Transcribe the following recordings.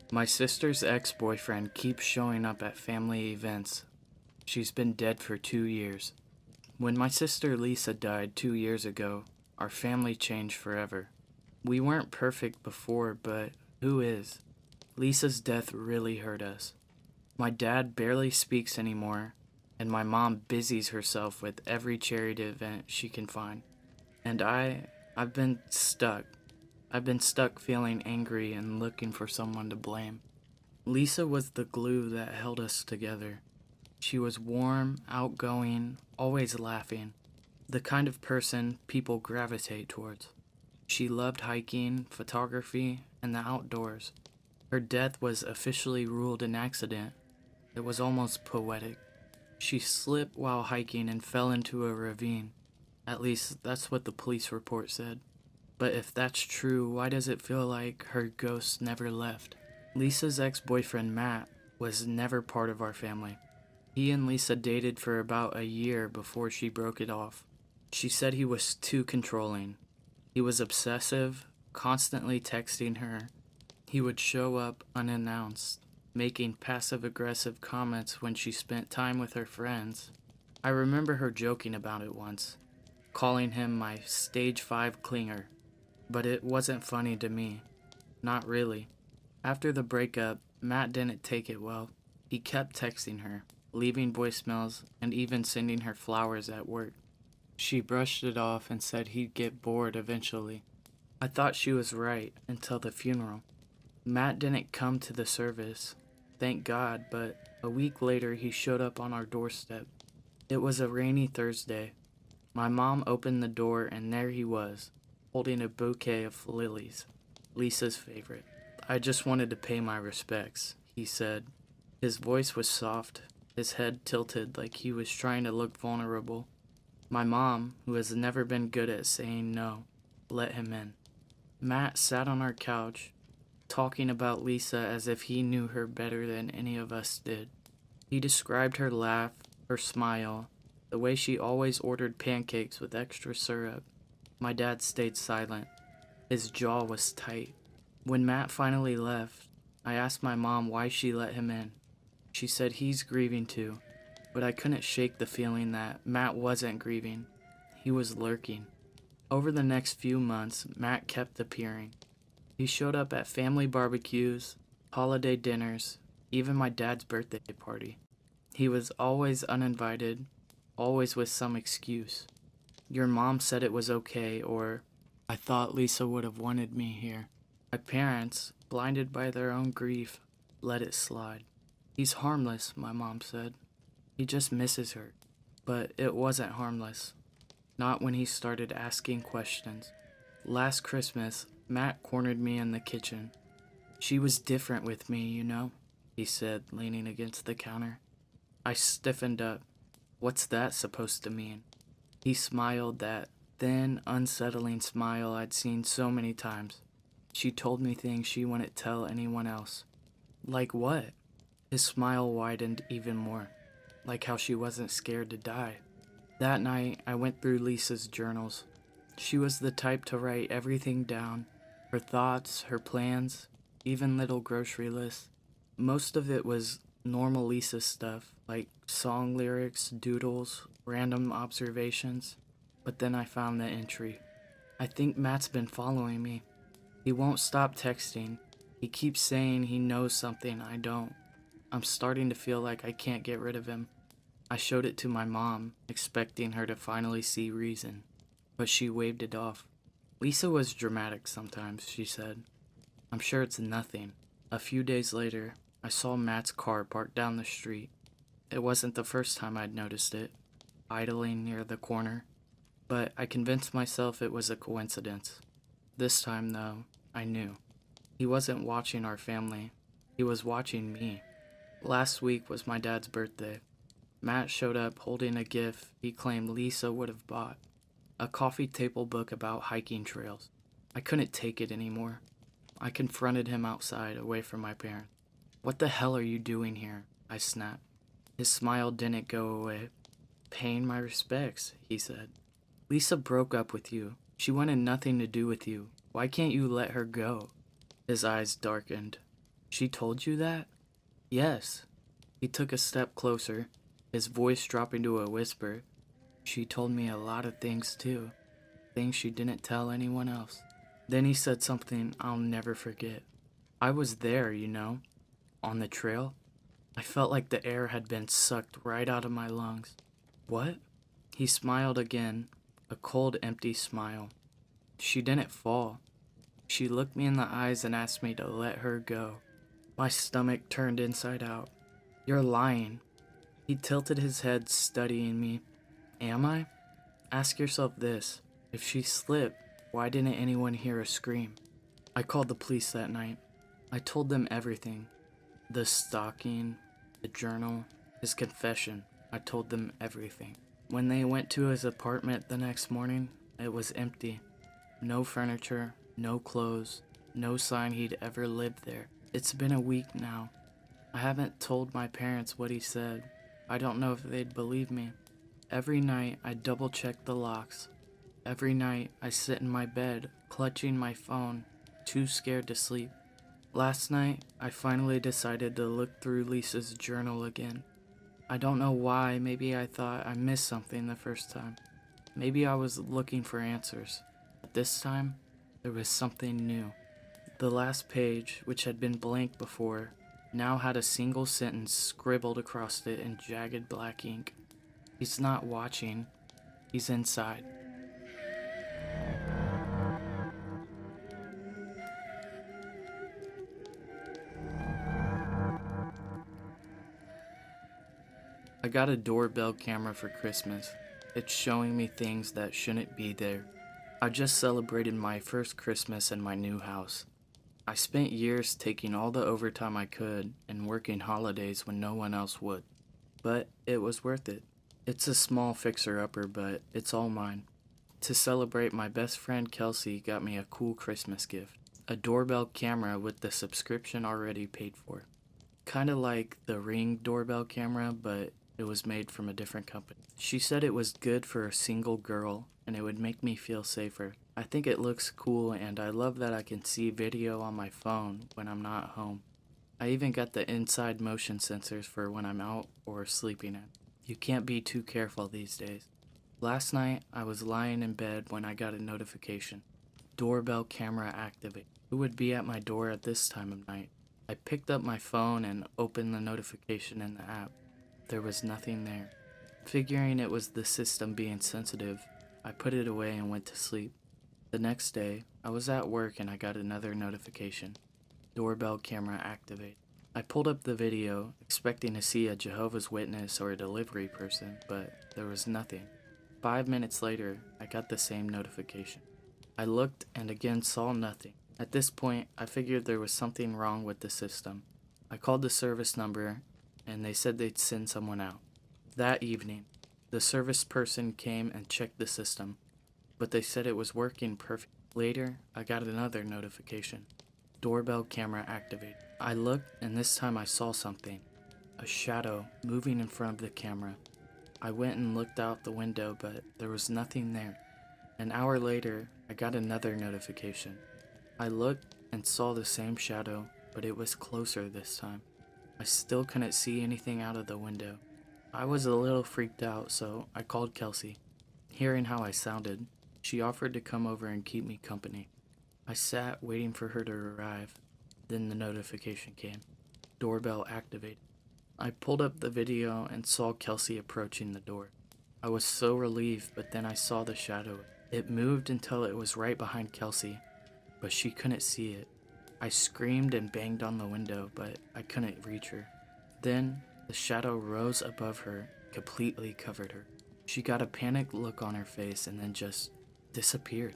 My sister's ex-boyfriend keeps showing up at family events. She's been dead for 2 years. When my sister Lisa died 2 years ago, our family changed forever. We weren't perfect before, but who is? Lisa's death really hurt us. My dad barely speaks anymore, and my mom busies herself with every charity event she can find. And I've been stuck. I've been stuck feeling angry and looking for someone to blame. Lisa was the glue that held us together. She was warm, outgoing, always laughing, the kind of person people gravitate towards. She loved hiking, photography, and the outdoors. Her death was officially ruled an accident. It was almost poetic. She slipped while hiking and fell into a ravine. At least that's what the police report said. But if that's true, why does it feel like her ghost never left? Lisa's ex-boyfriend Matt was never part of our family. He and Lisa dated for about a year before she broke it off. She said he was too controlling. He was obsessive, constantly texting her. He would show up unannounced, making passive-aggressive comments when she spent time with her friends. I remember her joking about it once, calling him my stage 5 clinger. But it wasn't funny to me. Not really. After the breakup, Matt didn't take it well. He kept texting her, leaving voicemails, and even sending her flowers at work. She brushed it off and said he'd get bored eventually. I thought she was right until the funeral. Matt didn't come to the service, thank God, but a week later he showed up on our doorstep. It was a rainy Thursday. My mom opened the door and there he was, holding a bouquet of lilies, Lisa's favorite. I just wanted to pay my respects, he said. His voice was soft, his head tilted like he was trying to look vulnerable. My mom, who has never been good at saying no, let him in. Matt sat on our couch, talking about Lisa as if he knew her better than any of us did. He described her laugh, her smile, the way she always ordered pancakes with extra syrup. My dad stayed silent. His jaw was tight. When Matt finally left, I asked my mom why she let him in. She said he's grieving too, but I couldn't shake the feeling that Matt wasn't grieving. He was lurking. Over the next few months, Matt kept appearing. He showed up at family barbecues, holiday dinners, even my dad's birthday party. He was always uninvited, always with some excuse. Your mom said it was okay, or I thought Lisa would have wanted me here. My parents, blinded by their own grief, let it slide. He's harmless, my mom said. He just misses her. But it wasn't harmless. Not when he started asking questions. Last Christmas, Matt cornered me in the kitchen. She was different with me, you know, he said, leaning against the counter. I stiffened up. What's that supposed to mean? He smiled, that thin, unsettling smile I'd seen so many times. She told me things she wouldn't tell anyone else. Like what? His smile widened even more, like how she wasn't scared to die. That night, I went through Lisa's journals. She was the type to write everything down, her thoughts, her plans, even little grocery lists. Most of it was normal Lisa stuff, like song lyrics, doodles, random observations. But then I found the entry. I think Matt's been following me. He won't stop texting. He keeps saying he knows something I don't. I'm starting to feel like I can't get rid of him. I showed it to my mom, expecting her to finally see reason. But she waved it off. Lisa was dramatic sometimes, she said. I'm sure it's nothing. A few days later, I saw Matt's car parked down the street. It wasn't the first time I'd noticed it, idling near the corner, but I convinced myself it was a coincidence. This time, though, I knew. He wasn't watching our family. He was watching me. Last week was my dad's birthday. Matt showed up holding a gift he claimed Lisa would have bought. A coffee table book about hiking trails. I couldn't take it anymore. I confronted him outside, away from my parents. What the hell are you doing here? I snapped. His smile didn't go away. Paying my respects, he said. Lisa broke up with you. She wanted nothing to do with you. Why can't you let her go? His eyes darkened. She told you that? Yes. He took a step closer, his voice dropping to a whisper. She told me a lot of things too, things she didn't tell anyone else. Then he said something I'll never forget. I was there, on the trail. I felt like the air had been sucked right out of my lungs. What? He smiled again, a cold, empty smile. She didn't fall. She looked me in the eyes and asked me to let her go. My stomach turned inside out. You're lying. He tilted his head, studying me. Am I? Ask yourself this. If she slipped, why didn't anyone hear a scream? I called the police that night. I told them everything. The stalking, the journal, his confession. I told them everything. When they went to his apartment the next morning, it was empty. No furniture, no clothes, no sign he'd ever lived there. It's been a week now. I haven't told my parents what he said. I don't know if they'd believe me. Every night I double check the locks. Every night I sit in my bed, clutching my phone, too scared to sleep. Last night I finally decided to look through Lisa's journal again. I don't know why. Maybe I thought I missed something the first time. Maybe I was looking for answers. But this time, there was something new. The last page, which had been blank before, now had a single sentence scribbled across it in jagged black ink. He's not watching. He's inside. I got a doorbell camera for Christmas. It's showing me things that shouldn't be there. I just celebrated my first Christmas in my new house. I spent years taking all the overtime I could and working holidays when no one else would. But it was worth it. It's a small fixer-upper, but it's all mine. To celebrate, my best friend Kelsey got me a cool Christmas gift. A doorbell camera with the subscription already paid for. Kinda like the Ring doorbell camera, but it was made from a different company. She said it was good for a single girl and it would make me feel safer. I think it looks cool and I love that I can see video on my phone when I'm not home. I even got the inside motion sensors for when I'm out or sleeping in. You can't be too careful these days. Last night, I was lying in bed when I got a notification. Doorbell camera activate. Who would be at my door at this time of night? I picked up my phone and opened the notification in the app. There was nothing there. Figuring it was the system being sensitive, I put it away and went to sleep. The next day, I was at work and I got another notification. Doorbell camera activate. I pulled up the video, expecting to see a Jehovah's Witness or a delivery person, but there was nothing. 5 minutes later, I got the same notification. I looked and again saw nothing. At this point, I figured there was something wrong with the system. I called the service number and they said they'd send someone out. That evening, the service person came and checked the system, but they said it was working perfect. Later, I got another notification. Doorbell camera activated. I looked and this time I saw something. A shadow moving in front of the camera. I went and looked out the window, but there was nothing there. An hour later, I got another notification. I looked and saw the same shadow, but it was closer this time. I still couldn't see anything out of the window. I was a little freaked out, so I called Kelsey. Hearing how I sounded, she offered to come over and keep me company. I sat waiting for her to arrive. Then the notification came. Doorbell activated. I pulled up the video and saw Kelsey approaching the door. I was so relieved, but then I saw the shadow. It moved until it was right behind Kelsey, but she couldn't see it. I screamed and banged on the window, but I couldn't reach her. Then, the shadow rose above her, completely covered her. She got a panicked look on her face and then just disappeared.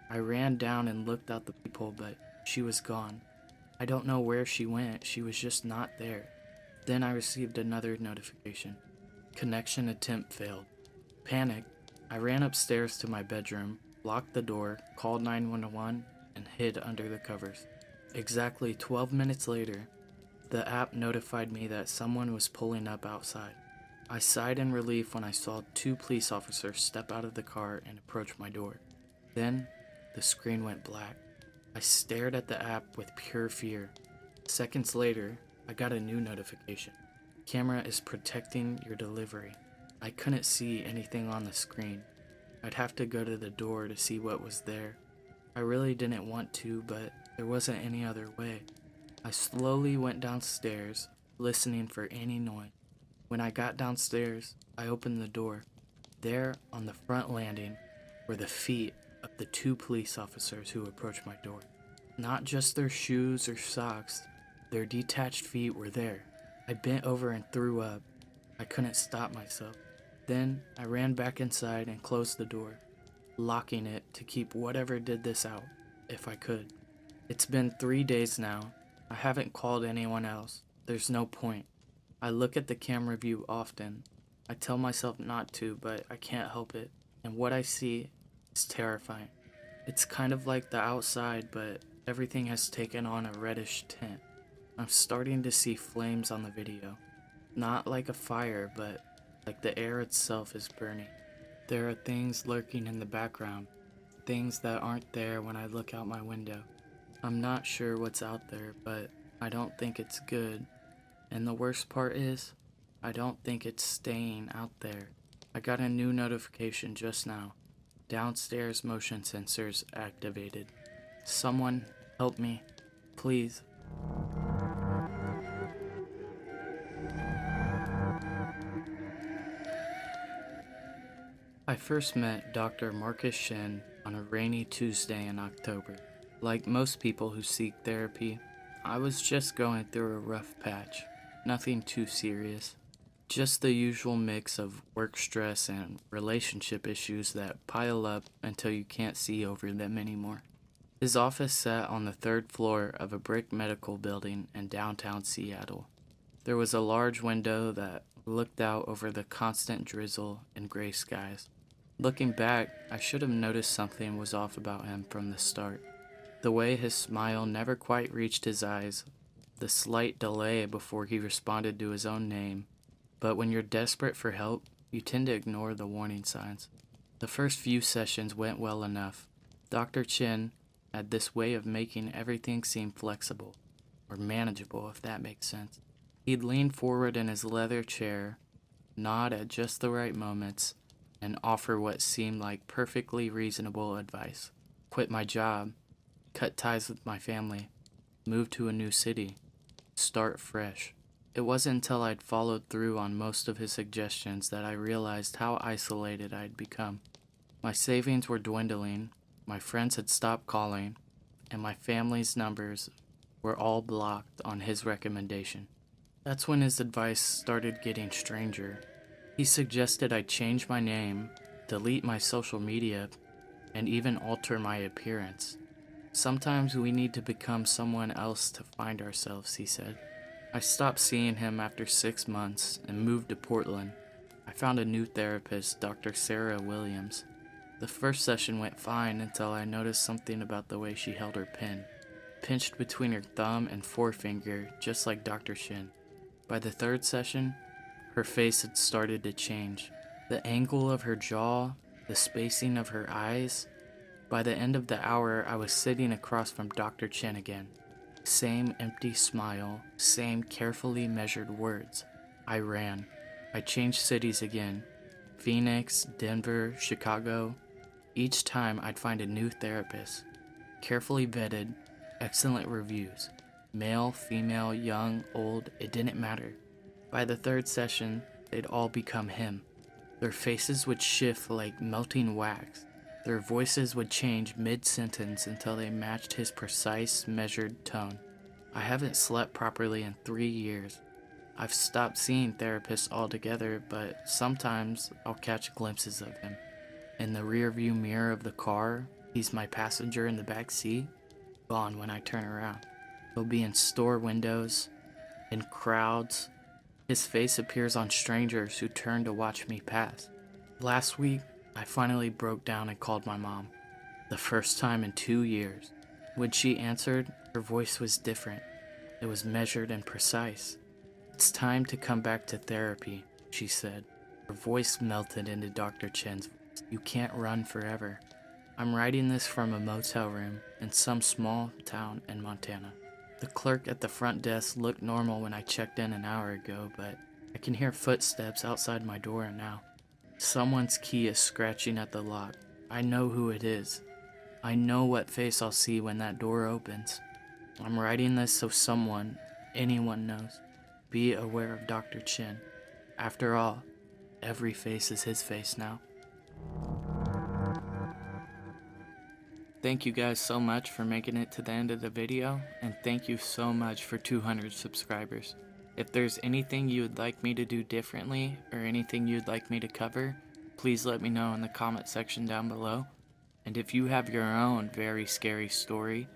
I ran down and looked out the peephole, but she was gone. I don't know where she went, she was just not there. Then I received another notification. Connection attempt failed. Panicked, I ran upstairs to my bedroom, locked the door, called 911, and hid under the covers. Exactly 12 minutes later, the app notified me that someone was pulling up outside. I sighed in relief when I saw 2 police officers step out of the car and approach my door. Then, the screen went black. I stared at the app with pure fear. Seconds later, I got a new notification. Camera is protecting your delivery. I couldn't see anything on the screen. I'd have to go to the door to see what was there. I really didn't want to, but there wasn't any other way. I slowly went downstairs, listening for any noise. When I got downstairs, I opened the door. There, on the front landing, were the feet of the two police officers who approached my door. Not just their shoes or socks, their detached feet were there. I bent over and threw up. I couldn't stop myself. Then I ran back inside and closed the door, locking it to keep whatever did this out, if I could. It's been 3 days now. I haven't called anyone else. There's no point. I look at the camera view often. I tell myself not to, but I can't help it. And what I see is terrifying. It's kind of like the outside, but everything has taken on a reddish tint. I'm starting to see flames on the video. Not like a fire, but like the air itself is burning. There are things lurking in the background, things that aren't there when I look out my window. I'm not sure what's out there, but I don't think it's good. And the worst part is, I don't think it's staying out there. I got a new notification just now. Downstairs motion sensors activated. Someone help me, please. I first met Dr. Marcus Shin on a rainy Tuesday in October. Like most people who seek therapy, I was just going through a rough patch. Nothing too serious. Just the usual mix of work stress and relationship issues that pile up until you can't see over them anymore. His office sat on the third floor of a brick medical building in downtown Seattle. There was a large window that looked out over the constant drizzle and gray skies. Looking back, I should have noticed something was off about him from the start. The way his smile never quite reached his eyes, the slight delay before he responded to his own name. But when you're desperate for help, you tend to ignore the warning signs. The first few sessions went well enough. Dr. Chin had this way of making everything seem flexible, or manageable if that makes sense. He'd lean forward in his leather chair, nod at just the right moments, and offer what seemed like perfectly reasonable advice. Quit my job, cut ties with my family, move to a new city, start fresh. It wasn't until I'd followed through on most of his suggestions that I realized how isolated I'd become. My savings were dwindling, my friends had stopped calling, and my family's numbers were all blocked on his recommendation. That's when his advice started getting stranger. He suggested I change my name, delete my social media, and even alter my appearance. Sometimes we need to become someone else to find ourselves, he said. I stopped seeing him after 6 months and moved to Portland. I found a new therapist, Dr. Sarah Williams. The first session went fine until I noticed something about the way she held her pen, pinched between her thumb and forefinger, just like Dr. Shin. By the third session, her face had started to change. The angle of her jaw, the spacing of her eyes. By the end of the hour, I was sitting across from Dr. Chen again. Same empty smile, same carefully measured words. I ran. I changed cities again. Phoenix, Denver, Chicago. Each time I'd find a new therapist. Carefully vetted, excellent reviews. Male, female, young, old, it didn't matter. By the third session, they'd all become him. Their faces would shift like melting wax. Their voices would change mid-sentence until they matched his precise, measured tone. I haven't slept properly in 3 years. I've stopped seeing therapists altogether, but sometimes I'll catch glimpses of him. In the rearview mirror of the car, he's my passenger in the back seat. Gone when I turn around. He'll be in store windows, in crowds. His face appears on strangers who turn to watch me pass. Last week, I finally broke down and called my mom. The first time in 2 years. When she answered, her voice was different. It was measured and precise. It's time to come back to therapy, she said. Her voice melted into Dr. Chen's voice. You can't run forever. I'm writing this from a motel room in some small town in Montana. The clerk at the front desk looked normal when I checked in an hour ago, but I can hear footsteps outside my door now. Someone's key is scratching at the lock. I know who it is. I know what face I'll see when that door opens. I'm writing this so someone, anyone knows. Be aware of Dr. Chin. After all, every face is his face now. Thank you guys so much for making it to the end of the video, and thank you so much for 200 subscribers. If there's anything you would like me to do differently, or anything you'd like me to cover, please let me know in the comment section down below. And if you have your own very scary story,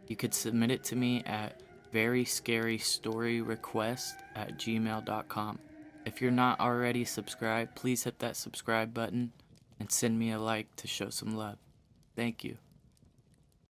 you could submit it to me at veryscarystoryrequest@gmail.com. If you're not already subscribed, please hit that subscribe button and send me a like to show some love. Thank you.